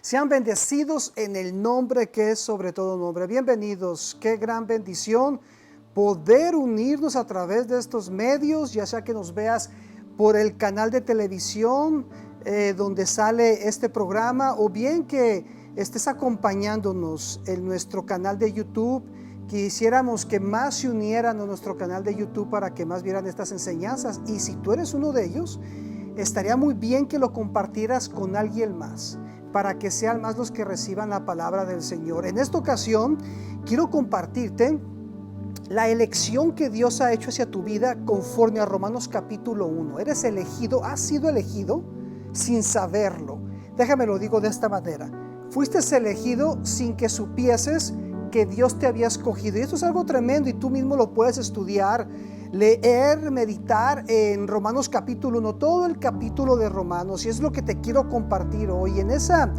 Sean bendecidos en el nombre que es sobre todo nombre. Bienvenidos, qué gran bendición poder unirnos a través de estos medios, ya sea que nos veas por el canal de televisión donde sale este programa, o bien que estés acompañándonos en nuestro canal de YouTube. Quisiéramos que más se unieran a nuestro canal de YouTube para que más vieran estas enseñanzas, y si tú eres uno de ellos, estaría muy bien que lo compartieras con alguien más, para que sean más los que reciban la palabra del Señor. En esta ocasión quiero compartirte la elección que Dios ha hecho hacia tu vida conforme a Romanos capítulo 1. Eres elegido, has sido elegido sin saberlo. Déjame lo digo de esta manera: fuiste elegido sin que supieses que Dios te había escogido. Y esto es algo tremendo, y tú mismo lo puedes estudiar, leer, meditar en Romanos capítulo 1, todo el capítulo de Romanos, y es lo que te quiero compartir hoy. En esa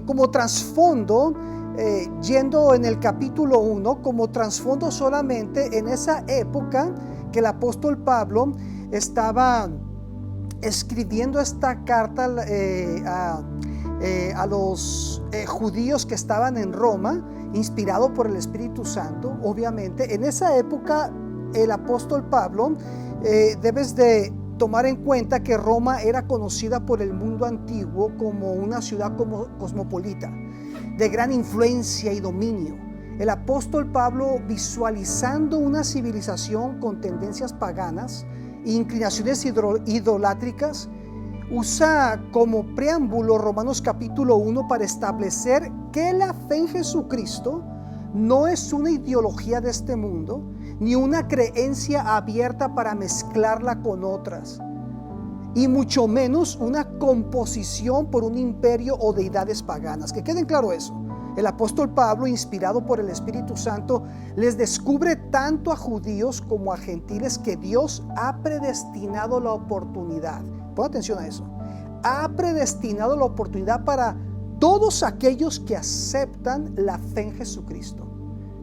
como trasfondo, yendo en el capítulo 1, como trasfondo solamente, en esa época que el apóstol Pablo estaba escribiendo esta carta a los judíos que estaban en Roma, inspirado por el Espíritu Santo. Obviamente en esa época el apóstol Pablo, debes de tomar en cuenta que Roma era conocida por el mundo antiguo como una ciudad cosmopolita, de gran influencia y dominio. El apóstol Pablo, visualizando una civilización con tendencias paganas e inclinaciones idolátricas, usa como preámbulo Romanos capítulo 1 para establecer que la fe en Jesucristo no es una ideología de este mundo, ni una creencia abierta para mezclarla con otras, y mucho menos una composición por un imperio o deidades paganas. Que queden claro eso. El apóstol Pablo, inspirado por el Espíritu Santo, les descubre tanto a judíos como a gentiles que Dios ha predestinado la oportunidad. Pon atención a eso. Ha predestinado la oportunidad para todos aquellos que aceptan la fe en Jesucristo.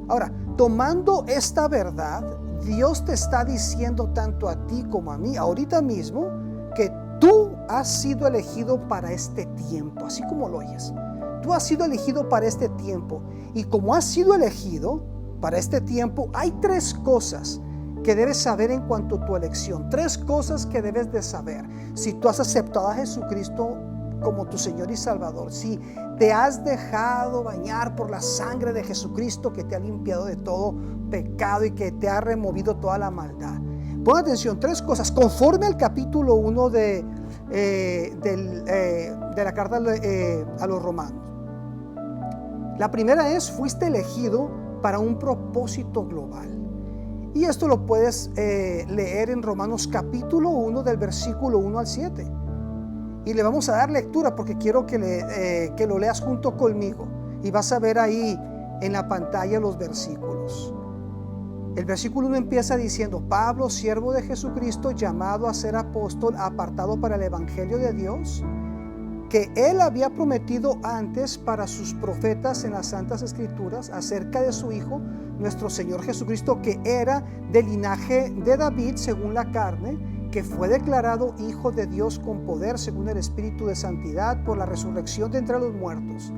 Ahora, tomando esta verdad, Dios te está diciendo tanto a ti como a mí ahorita mismo que tú has sido elegido para este tiempo, así como lo oyes. Tú has sido elegido para este tiempo, y como has sido elegido para este tiempo, hay tres cosas que debes saber en cuanto a tu elección. Tres cosas que debes de saber si tú has aceptado a Jesucristo como tu Señor y Salvador, si te has dejado bañar por la sangre de Jesucristo, que te ha limpiado de todo pecado y que te ha removido toda la maldad. Pon atención, tres cosas conforme al capítulo 1 de la carta a los romanos. La primera es: fuiste elegido para un propósito global. Y esto lo puedes leer en Romanos capítulo 1 del versículo 1 al 7. Y le vamos a dar lectura porque quiero que lo leas junto conmigo. Y vas a ver ahí en la pantalla los versículos. El versículo 1 empieza diciendo: Pablo, siervo de Jesucristo, llamado a ser apóstol, apartado para el evangelio de Dios, que él había prometido antes para sus profetas en las santas escrituras, acerca de su Hijo, nuestro Señor Jesucristo, que era del linaje de David según la carne, que fue declarado Hijo de Dios con poder según el Espíritu de santidad, por la resurrección de entre los muertos,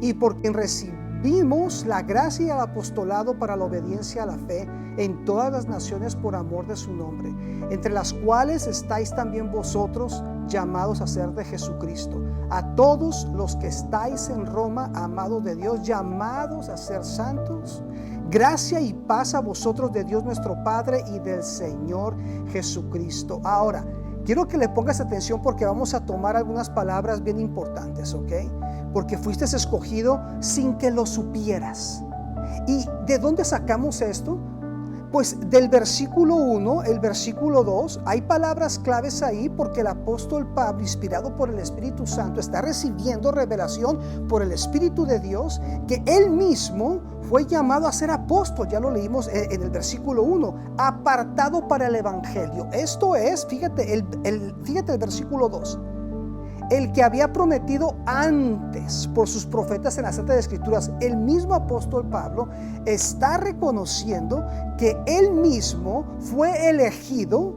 y por quien recibimos la gracia y el apostolado para la obediencia a la fe en todas las naciones por amor de su nombre, entre las cuales estáis también vosotros, llamados a ser de Jesucristo. A todos los que estáis en Roma, amados de Dios, llamados a ser santos, gracia y paz a vosotros de Dios nuestro Padre y del Señor Jesucristo. Ahora, quiero que le pongas atención porque vamos a tomar algunas palabras bien importantes, ¿ok? Porque fuiste escogido sin que lo supieras. ¿Y de dónde sacamos esto? Pues del versículo 1, el versículo 2, hay palabras claves ahí, porque el apóstol Pablo, inspirado por el Espíritu Santo, está recibiendo revelación por el Espíritu de Dios, que él mismo fue llamado a ser apóstol. Ya lo leímos en el versículo 1, apartado para el evangelio. Esto es, fíjate el versículo 2. El que había prometido antes por sus profetas en las Santas Escrituras. El mismo apóstol Pablo está reconociendo que él mismo fue elegido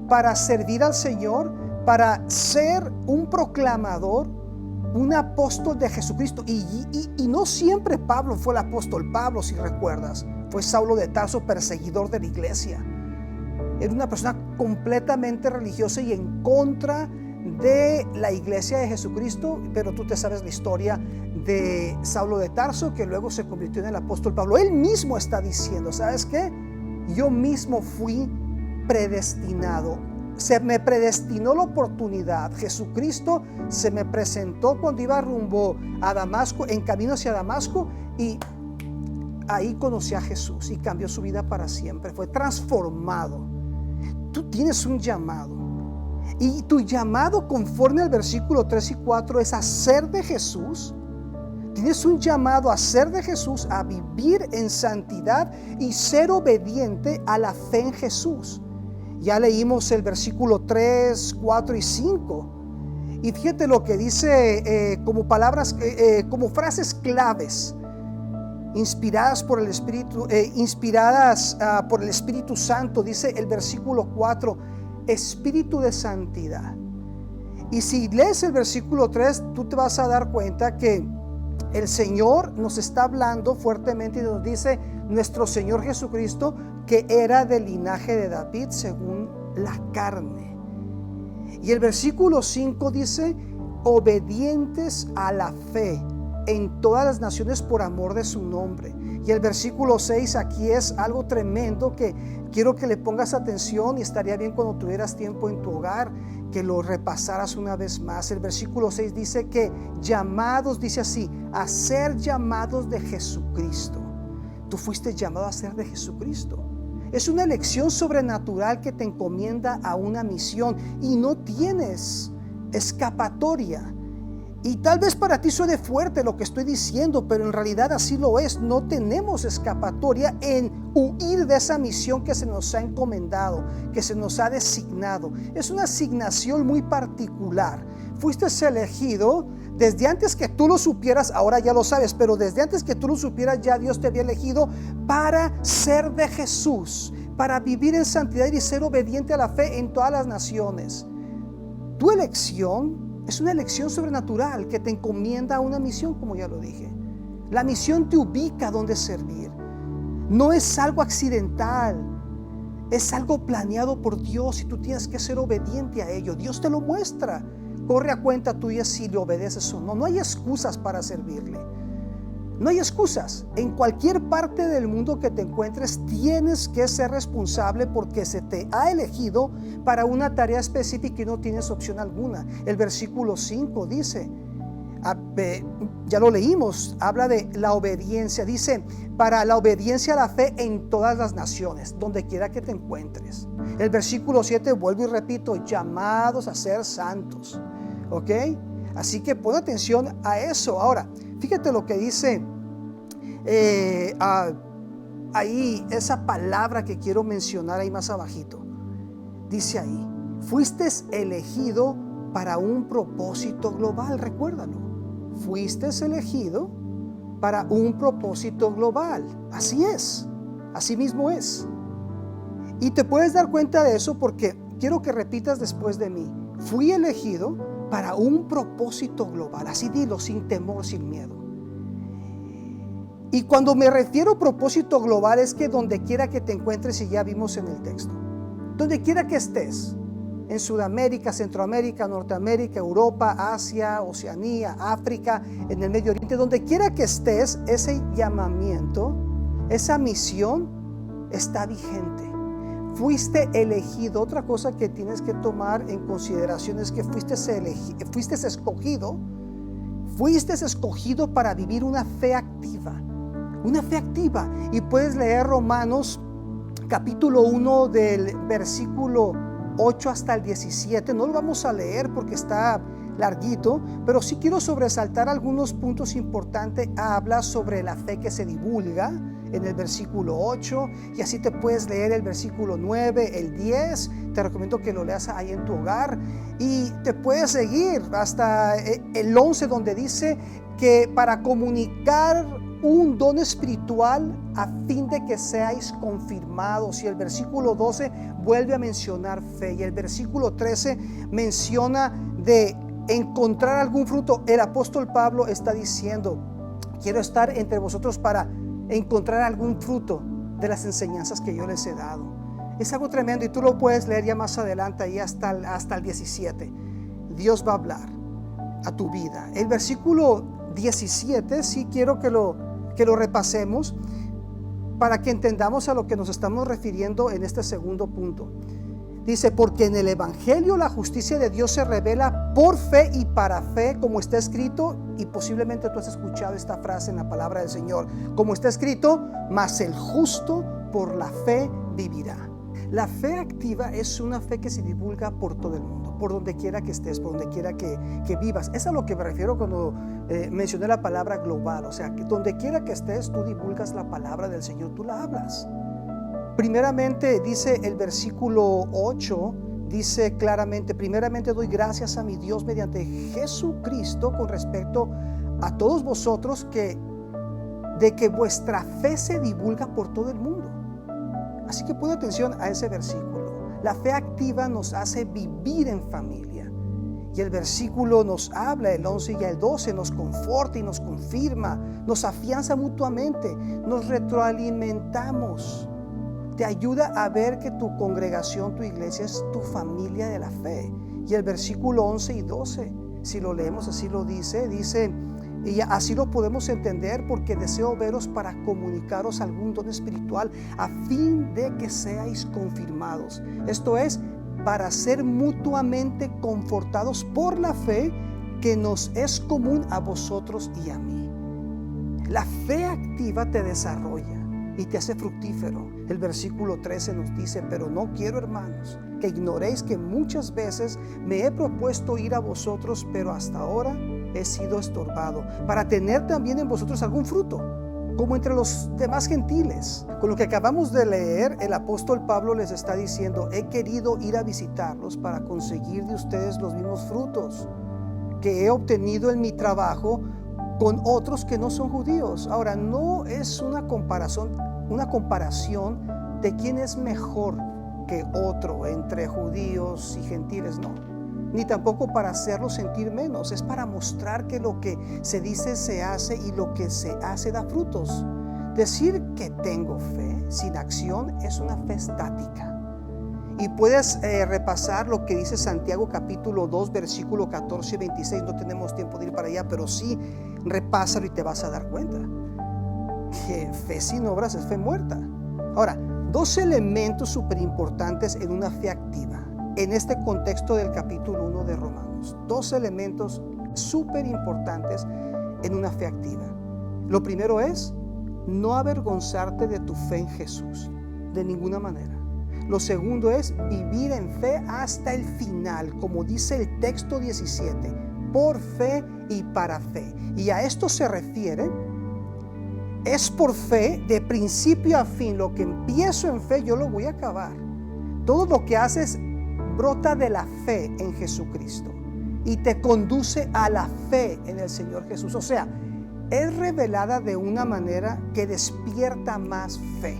para servir al Señor, para ser un proclamador un apóstol de Jesucristo. Y no siempre Pablo fue el apóstol Pablo, si recuerdas. Fue Saulo de Tarso, perseguidor de la iglesia. Era una persona completamente religiosa y en contra de la iglesia de Jesucristo. Pero tú te sabes la historia de Saulo de Tarso, que luego se convirtió en el apóstol Pablo. Él mismo está diciendo, ¿sabes qué? Yo mismo fui predestinado. Se me predestinó la oportunidad. Jesucristo se me presentó cuando iba rumbo a Damasco, en camino hacia Damasco, y ahí conocí a Jesús y cambió su vida para siempre. Fue transformado. Tú tienes un llamado, y tu llamado, conforme al versículo 3 y 4, es hacer de Jesús. Tienes un llamado a ser de Jesús, a vivir en santidad y ser obediente a la fe en Jesús. Ya leímos el versículo 3, 4 y 5. Y fíjate lo que dice como palabras, como frases claves, inspiradas por el Espíritu, por el Espíritu Santo. Dice el versículo 4, Espíritu de santidad. Y si lees el versículo 3, tú te vas a dar cuenta que el Señor nos está hablando fuertemente y nos dice nuestro Señor Jesucristo, que era del linaje de David según la carne. Y el versículo 5 dice, obedientes a la fe en todas las naciones por amor de su nombre. Y el versículo 6 aquí es algo tremendo que quiero que le pongas atención, y estaría bien cuando tuvieras tiempo en tu hogar que lo repasaras una vez más. El versículo 6 dice que llamados, dice así, a ser llamados de Jesucristo. Tú fuiste llamado a ser de Jesucristo. Es una elección sobrenatural que te encomienda a una misión y no tienes escapatoria. Y tal vez para ti suene fuerte lo que estoy diciendo, pero en realidad así lo es. No tenemos escapatoria en huir de esa misión que se nos ha encomendado, que se nos ha designado. Es una asignación muy particular. Fuiste elegido desde antes que tú lo supieras, ahora ya lo sabes, pero desde antes que tú lo supieras ya Dios te había elegido para ser de Jesús, para vivir en santidad y ser obediente a la fe en todas las naciones. Tu elección es una elección sobrenatural que te encomienda a una misión, como ya lo dije. La misión te ubica donde servir. No es algo accidental, es algo planeado por Dios y tú tienes que ser obediente a ello. Dios te lo muestra. Corre a cuenta tuya si le obedeces o no. No hay excusas para servirle. No hay excusas. En cualquier parte del mundo que te encuentres, tienes que ser responsable porque se te ha elegido para una tarea específica y no tienes opción alguna. El versículo 5 dice, ya lo leímos, habla de la obediencia. Dice, para la obediencia a la fe en todas las naciones, donde quiera que te encuentres. El versículo 7, vuelvo y repito, llamados a ser santos. ¿Ok? Así que pon atención a eso. Ahora, fíjate lo que dice ahí, esa palabra que quiero mencionar ahí más abajito. Dice ahí, fuiste elegido para un propósito global. Recuérdalo, fuiste elegido para un propósito global. Así es, así mismo es. Y te puedes dar cuenta de eso porque quiero que repitas después de mí. Fui elegido para un propósito global. Así dilo, sin temor, sin miedo. Y cuando me refiero a propósito global es que donde quiera que te encuentres, y ya vimos en el texto, donde quiera que estés, en Sudamérica, Centroamérica, Norteamérica, Europa, Asia, Oceanía, África, en el Medio Oriente, donde quiera que estés, ese llamamiento, esa misión está vigente. Fuiste elegido. Otra cosa que tienes que tomar en consideración es que fuiste escogido para vivir una fe activa. Una fe activa. Y puedes leer Romanos capítulo 1 del versículo 8 hasta el 17. No lo vamos a leer porque está larguito, pero sí quiero sobresaltar algunos puntos importantes. Habla sobre la fe que se divulga en el versículo 8, y así te puedes leer el versículo 9, el 10. Te recomiendo que lo leas ahí en tu hogar, y te puedes seguir hasta el 11, donde dice que para comunicar un don espiritual a fin de que seáis confirmados. Y el versículo 12 vuelve a mencionar fe, y el versículo 13 menciona de encontrar algún fruto. El apóstol Pablo está diciendo: quiero estar entre vosotros para encontrar algún fruto de las enseñanzas que yo les he dado. Es algo tremendo y tú lo puedes leer ya más adelante, ahí hasta el 17. Dios va a hablar a tu vida. El versículo 17 sí quiero que lo repasemos para que entendamos a lo que nos estamos refiriendo en este segundo punto. Dice: porque en el evangelio la justicia de Dios se revela por fe y para fe, como está escrito, y posiblemente tú has escuchado esta frase en la palabra del Señor, como está escrito: mas el justo por la fe vivirá. La fe activa es una fe que se divulga por todo el mundo, por donde quiera que estés, por donde quiera que vivas. Es a lo que me refiero cuando mencioné la palabra global. O sea, que donde quiera que estés, tú divulgas la palabra del Señor, tú la hablas. Primeramente, dice el versículo 8, dice claramente: primeramente doy gracias a mi Dios mediante Jesucristo con respecto a todos vosotros, de que vuestra fe se divulga por todo el mundo. Así que pon atención a ese versículo. La fe activa nos hace vivir en familia. Y el versículo nos habla, el 11 y el 12, nos conforta y nos confirma, nos afianza mutuamente, nos retroalimentamos. Te ayuda a ver que tu congregación, tu iglesia es tu familia de la fe. Y el versículo 11 y 12, si lo leemos así lo dice, y así lo podemos entender: porque deseo veros para comunicaros algún don espiritual, a fin de que seáis confirmados. Esto es, para ser mutuamente confortados por la fe que nos es común a vosotros y a mí. La fe activa te desarrolla y te hace fructífero. El versículo 13 nos dice: pero no quiero, hermanos, que ignoréis que muchas veces me he propuesto ir a vosotros, pero hasta ahora he sido estorbado, para tener también en vosotros algún fruto, como entre los demás gentiles. Con lo que acabamos de leer, el apóstol Pablo les está diciendo: he querido ir a visitarlos para conseguir de ustedes los mismos frutos que he obtenido en mi trabajo con otros que no son judíos. Ahora, no es una comparación de quién es mejor que otro entre judíos y gentiles, no, ni tampoco para hacerlos sentir menos. Es para mostrar que lo que se dice se hace, y lo que se hace da frutos. Decir que tengo fe sin acción es una fe estática. Y puedes repasar lo que dice Santiago capítulo 2 versículo 14 y 26. No tenemos tiempo de ir para allá, pero sí repásalo y te vas a dar cuenta que fe sin obras es fe muerta. Ahora, dos elementos súper importantes en una fe activa en este contexto del capítulo 1 de Romanos. Dos elementos súper importantes en una fe activa. Lo primero es no avergonzarte de tu fe en Jesús, de ninguna manera. Lo segundo es vivir en fe hasta el final, como dice el texto 17, por fe y para fe. Y a esto se refiere: es por fe de principio a fin. Lo que empiezo en fe, yo lo voy a acabar. Todo lo que haces brota de la fe en Jesucristo y te conduce a la fe en el Señor Jesús. O sea, es revelada de una manera que despierta más fe.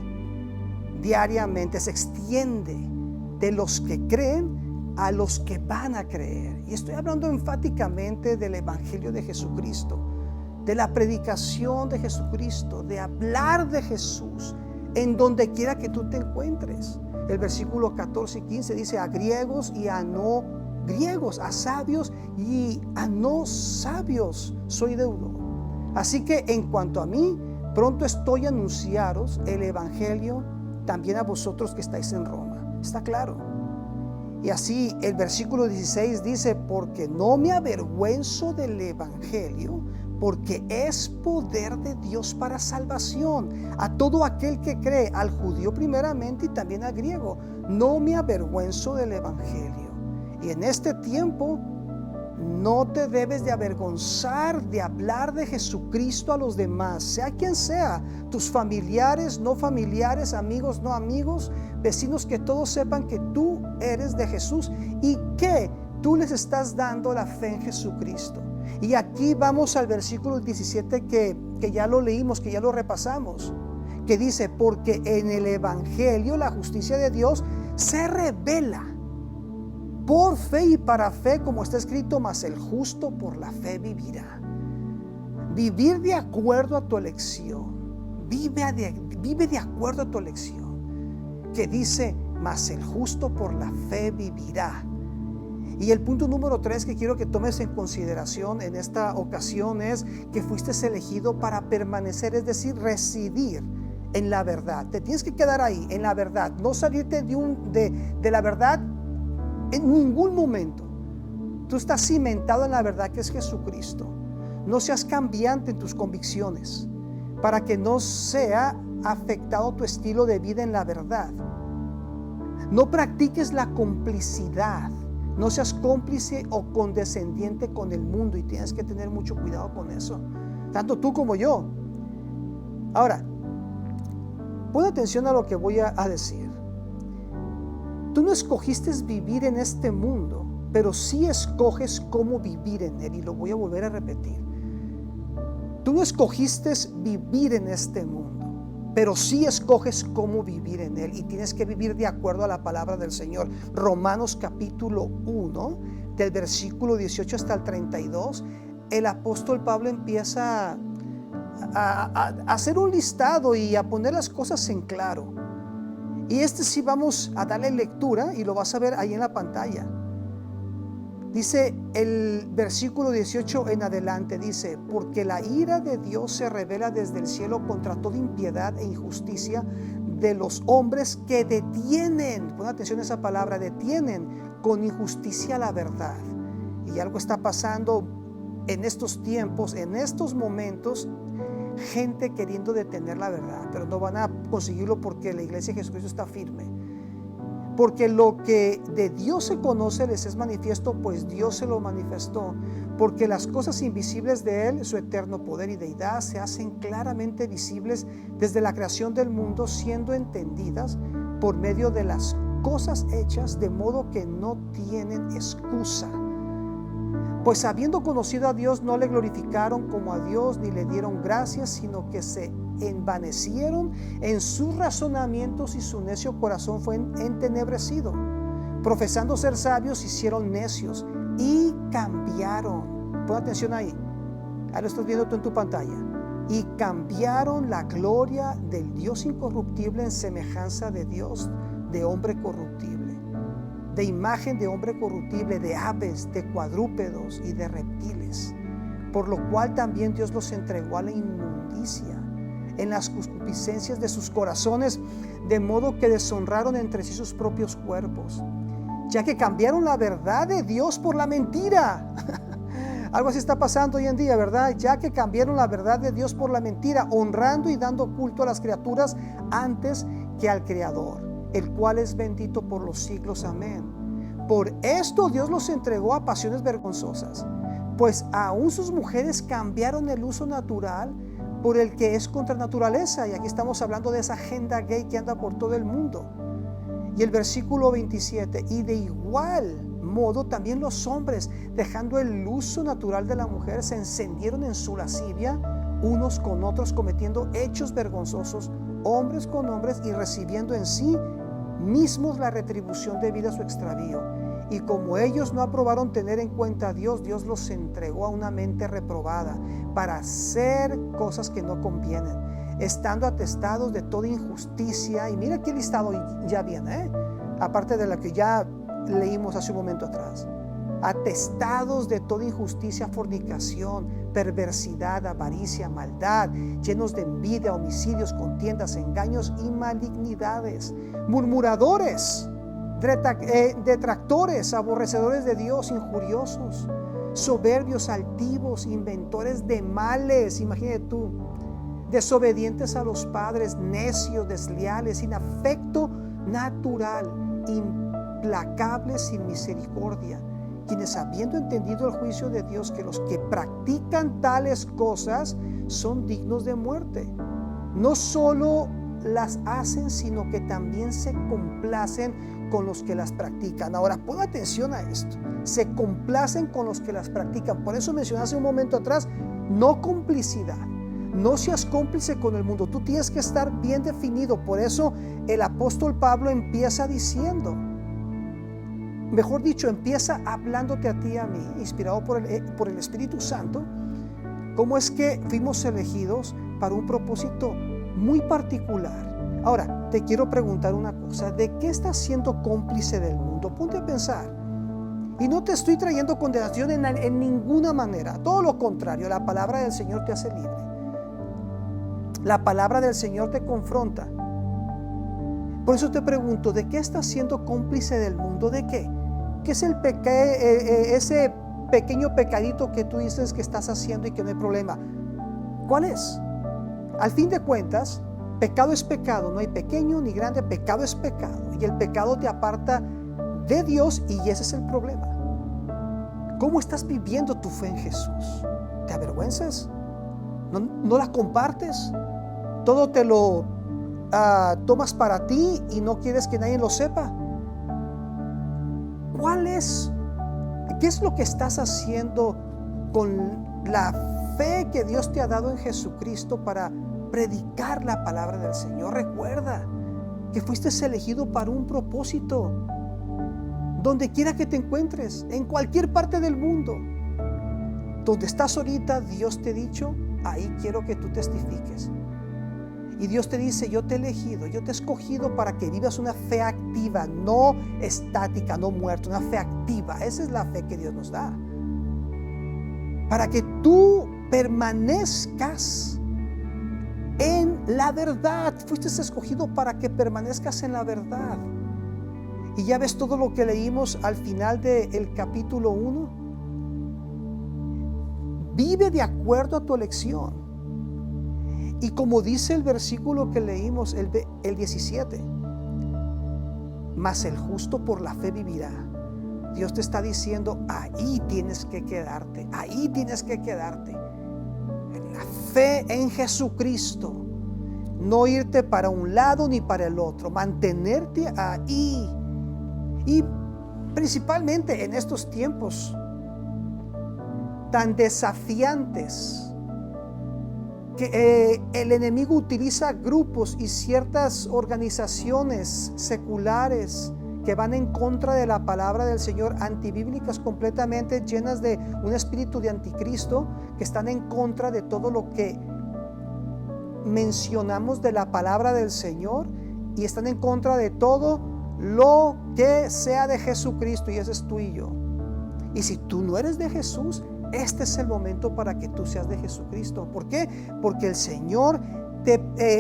Diariamente se extiende de los que creen a los que van a creer. Y estoy hablando enfáticamente del Evangelio de Jesucristo, de la predicación de Jesucristo, de hablar de Jesús en donde quiera que tú te encuentres. El versículo 14 y 15 dice: a griegos y a no griegos, a sabios y a no sabios soy deudor. Así que en cuanto a mí, pronto estoy a anunciaros el Evangelio también a vosotros que estáis en Roma. Está claro. Y así el versículo 16 dice: porque no me avergüenzo del Evangelio, porque es poder de Dios para salvación a todo aquel que cree, al judío primeramente y también al griego. No me avergüenzo del Evangelio. Y en este tiempo no te debes de avergonzar de hablar de Jesucristo a los demás, sea quien sea, tus familiares, no familiares, amigos, no amigos, vecinos, que todos sepan que tú eres de Jesús y que tú les estás dando la fe en Jesucristo. Y aquí vamos al versículo 17 que ya lo leímos, que ya lo repasamos, que dice: porque en el Evangelio la justicia de Dios se revela por fe y para fe, como está escrito, mas el justo por la fe vivirá. Vivir de acuerdo a tu elección. Vive de acuerdo a tu elección. Que dice, mas el justo por la fe vivirá. Y el punto número 3 que quiero que tomes en consideración en esta ocasión es que fuiste elegido para permanecer, es decir, residir en la verdad. Te tienes que quedar ahí, en la verdad. No salirte de la verdad en ningún momento. Tú estás cimentado en la verdad que es Jesucristo. No seas cambiante en tus convicciones para que no sea afectado tu estilo de vida en la verdad. No practiques la complicidad. No seas cómplice o condescendiente con el mundo, y tienes que tener mucho cuidado con eso, tanto tú como yo. Ahora, pon atención a lo que voy a decir. Tú no escogiste vivir en este mundo, pero sí escoges cómo vivir en él, y lo voy a volver a repetir. Tú no escogiste vivir en este mundo, pero sí escoges cómo vivir en él, y tienes que vivir de acuerdo a la palabra del Señor. Romanos capítulo 1, del versículo 18 hasta el 32, el apóstol Pablo empieza a hacer un listado y a poner las cosas en claro. Y sí vamos a darle lectura, y lo vas a ver ahí en la pantalla. Dice el versículo 18 en adelante, dice, porque la ira de Dios se revela desde el cielo contra toda impiedad e injusticia de los hombres que detienen, pon atención a esa palabra, detienen con injusticia la verdad. Y algo está pasando en estos tiempos, en estos momentos, gente queriendo detener la verdad, pero no van a conseguirlo porque la iglesia de Jesucristo está firme. Porque lo que de Dios se conoce les es manifiesto, pues Dios se lo manifestó. Porque las cosas invisibles de Él, su eterno poder y deidad, se hacen claramente visibles desde la creación del mundo, siendo entendidas por medio de las cosas hechas, de modo que no tienen excusa. Pues habiendo conocido a Dios, no le glorificaron como a Dios, ni le dieron gracias, sino que se envanecieron en sus razonamientos, y su necio corazón fue entenebrecido. Profesando ser sabios, se hicieron necios y cambiaron. Pon atención ahí. Ahí lo estás viendo tú en tu pantalla. Y cambiaron la gloria del Dios incorruptible en semejanza de Dios, de hombre corruptible, de imagen de hombre corruptible, de aves, de cuadrúpedos y de reptiles. Por lo cual también Dios los entregó a la inmundicia en las concupiscencias de sus corazones, de modo que deshonraron entre sí sus propios cuerpos, ya que cambiaron la verdad de Dios por la mentira. Algo así está pasando hoy en día, ¿verdad? Ya que cambiaron la verdad de Dios por la mentira, honrando y dando culto a las criaturas antes que al Creador, el cual es bendito por los siglos. Amén. Por esto Dios los entregó a pasiones vergonzosas, pues aún sus mujeres cambiaron el uso natural por el que es contra naturaleza. Y aquí estamos hablando de esa agenda gay que anda por todo el mundo. Y el versículo 27, y de igual modo también los hombres, dejando el uso natural de la mujer, se encendieron en su lascivia unos con otros, cometiendo hechos vergonzosos, hombres con hombres, y recibiendo en sí mismos la retribución debida a su extravío. Y como ellos no aprobaron tener en cuenta a Dios, Dios los entregó a una mente reprobada para hacer cosas que no convienen, estando atestados de toda injusticia. Y mira qué listado ya viene, aparte de la que ya leímos hace un momento atrás. Atestados de toda injusticia, fornicación, perversidad, avaricia, maldad, llenos de envidia, homicidios, contiendas, engaños y malignidades, murmuradores, detractores, aborrecedores de Dios, injuriosos, soberbios, altivos, inventores de males. Imagínate tú, desobedientes a los padres, necios, desleales, sin afecto natural, implacables, sin misericordia, quienes, habiendo entendido el juicio de Dios, que los que practican tales cosas son dignos de muerte, no solo las hacen, sino que también se complacen con los que las practican. Ahora, pon atención a esto: se complacen con los que las practican. Por eso mencioné hace un momento atrás, no complicidad. No seas cómplice con el mundo. Tú tienes que estar bien definido. Por eso el apóstol Pablo empieza diciendo: mejor dicho, empieza hablándote a ti y a mí, inspirado por el Espíritu Santo, cómo es que fuimos elegidos para un propósito muy particular. Ahora, te quiero preguntar una cosa: ¿de qué estás siendo cómplice del mundo? Ponte a pensar. Y no te estoy trayendo condenación en ninguna manera. Todo lo contrario, la palabra del Señor te hace libre. La palabra del Señor te confronta. Por eso te pregunto: ¿de qué estás siendo cómplice del mundo? ¿De qué? ¿Qué es ese pequeño pecadito que tú dices que estás haciendo y que no hay problema? ¿Cuál es? Al fin de cuentas, pecado es pecado, no hay pequeño ni grande, pecado es pecado. Y el pecado te aparta de Dios, y ese es el problema. ¿Cómo estás viviendo tu fe en Jesús? ¿Te avergüenzas? ¿No la compartes? ¿Todo te lo tomas para ti y no quieres que nadie lo sepa? ¿Qué es lo que estás haciendo con la fe que Dios te ha dado en Jesucristo para predicar la palabra del Señor? Recuerda que fuiste elegido para un propósito. Donde quiera que te encuentres, en cualquier parte del mundo, donde estás ahorita, Dios te ha dicho: ahí quiero que tú testifiques. Y Dios te dice: yo te he elegido, yo te he escogido para que vivas una fe activa, no estática, no muerta, una fe activa. Esa es la fe que Dios nos da, para que tú permanezcas en la verdad. Fuiste escogido para que permanezcas en la verdad. Y ya ves todo lo que leímos al final del capítulo 1. Vive de acuerdo a tu elección. Y como dice el versículo que leímos, el 17: mas el justo por la fe vivirá. Dios te está diciendo: ahí tienes que quedarte, ahí tienes que quedarte. En la fe en Jesucristo. No irte para un lado ni para el otro, mantenerte ahí. Y principalmente en estos tiempos tan desafiantes, que el enemigo utiliza grupos y ciertas organizaciones seculares que van en contra de la palabra del Señor, antibíblicas completamente, llenas de un espíritu de anticristo, que están en contra de todo lo que mencionamos de la palabra del Señor, y están en contra de todo lo que sea de Jesucristo, y ese es tú y yo. Y si tú no eres de Jesús, este es el momento para que tú seas de Jesucristo. ¿Por qué? Porque el Señor te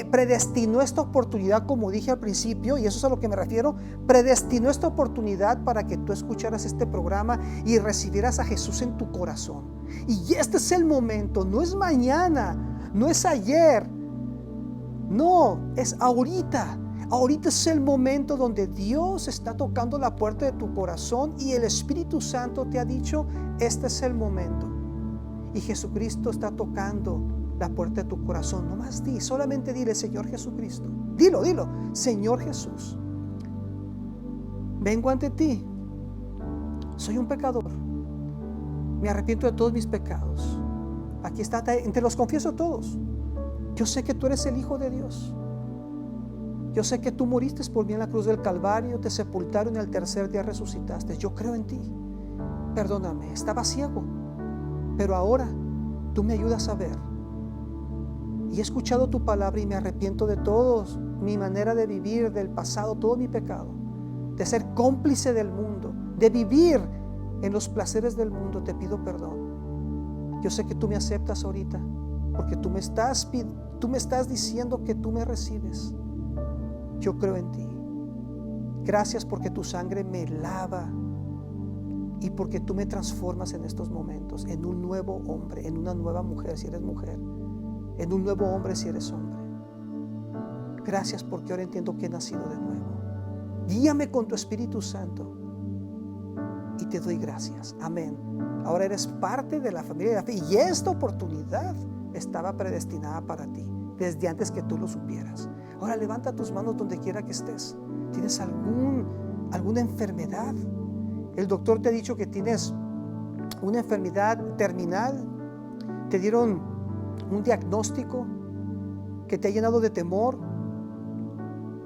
predestinó esta oportunidad, como dije al principio, y eso es a lo que me refiero. Predestinó esta oportunidad para que tú escucharas este programa y recibieras a Jesús en tu corazón. Y este es el momento, no es mañana, no es ayer, no, es ahorita. Ahorita es el momento donde Dios está tocando la puerta de tu corazón, y el Espíritu Santo te ha dicho: este es el momento. Y Jesucristo está tocando la puerta de tu corazón. No más solamente dile: Señor Jesucristo. Dilo, Señor Jesús, vengo ante ti. Soy un pecador. Me arrepiento de todos mis pecados. Aquí está, te los confieso todos. Yo sé que tú eres el Hijo de Dios. Yo sé que tú moriste por mí en la cruz del Calvario, te sepultaron y al tercer día resucitaste. Yo creo en ti. Perdóname, estaba ciego, pero ahora tú me ayudas a ver. Y he escuchado tu palabra y me arrepiento de todo mi manera de vivir, del pasado, todo mi pecado, de ser cómplice del mundo, de vivir en los placeres del mundo. Te pido perdón. Yo sé que tú me aceptas ahorita, porque tú me estás diciendo que tú me recibes. Yo creo en ti. Gracias porque tu sangre me lava y porque tú me transformas en estos momentos en un nuevo hombre, en una nueva mujer si eres mujer, en un nuevo hombre si eres hombre. Gracias porque ahora entiendo que he nacido de nuevo. Guíame con tu Espíritu Santo y te doy gracias. Amén. Ahora eres parte de la familia de la fe, y esta oportunidad estaba predestinada para ti desde antes que tú lo supieras. Ahora levanta tus manos donde quiera que estés. ¿Tienes alguna enfermedad? El doctor te ha dicho que tienes una enfermedad terminal. Te dieron un diagnóstico que te ha llenado de temor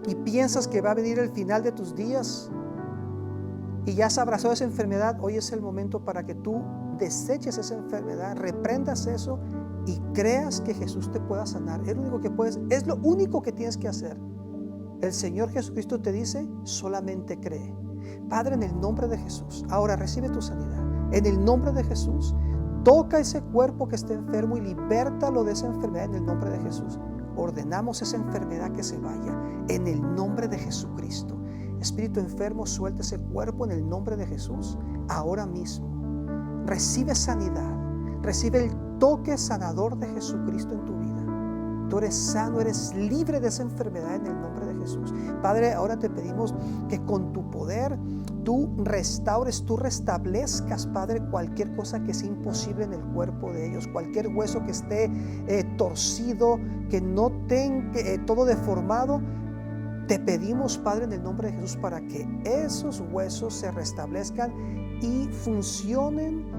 y piensas que va a venir el final de tus días y ya has abrazado esa enfermedad, hoy es el momento para que tú deseches esa enfermedad, reprendas eso y creas que Jesús te pueda sanar. Es lo único que puedes, es lo único que tienes que hacer. El Señor Jesucristo te dice, solamente cree. Padre, en el nombre de Jesús, ahora recibe tu sanidad. En el nombre de Jesús, toca ese cuerpo que esté enfermo y libértalo de esa enfermedad en el nombre de Jesús. Ordenamos esa enfermedad que se vaya en el nombre de Jesucristo. Espíritu enfermo, suelta ese cuerpo en el nombre de Jesús ahora mismo. Recibe sanidad, recibe el toque sanador de Jesucristo en tu vida. Tú eres sano, eres libre de esa enfermedad en el nombre de Jesús. Padre, ahora te pedimos que con tu poder tú restaures, tú restablezcas, Padre, cualquier cosa que sea imposible en el cuerpo de ellos, cualquier hueso que esté torcido, que no tenga todo deformado. Te pedimos, Padre, en el nombre de Jesús, para que esos huesos se restablezcan y funcionen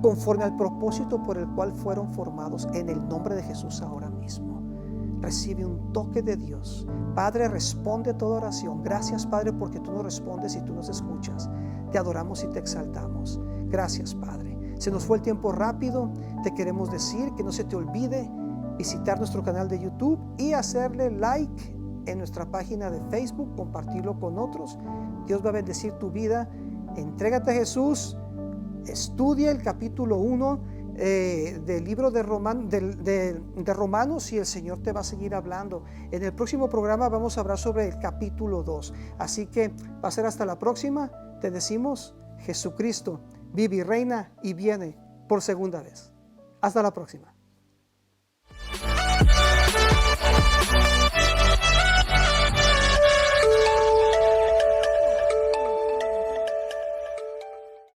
conforme al propósito por el cual fueron formados, en el nombre de Jesús ahora mismo. Recibe un toque de Dios. Padre, responde toda oración. Gracias, Padre, porque tú nos respondes y tú nos escuchas. Te adoramos y te exaltamos. Gracias, Padre. Se nos fue el tiempo rápido. Te queremos decir que no se te olvide visitar nuestro canal de YouTube y hacerle like en nuestra página de Facebook, compartirlo con otros. Dios va a bendecir tu vida. Entrégate a Jesús. Estudia el capítulo 1 del libro de Romanos y el Señor te va a seguir hablando. En el próximo programa vamos a hablar sobre el capítulo 2. Así que va a ser hasta la próxima. Te decimos, Jesucristo vive y reina y viene por segunda vez. Hasta la próxima.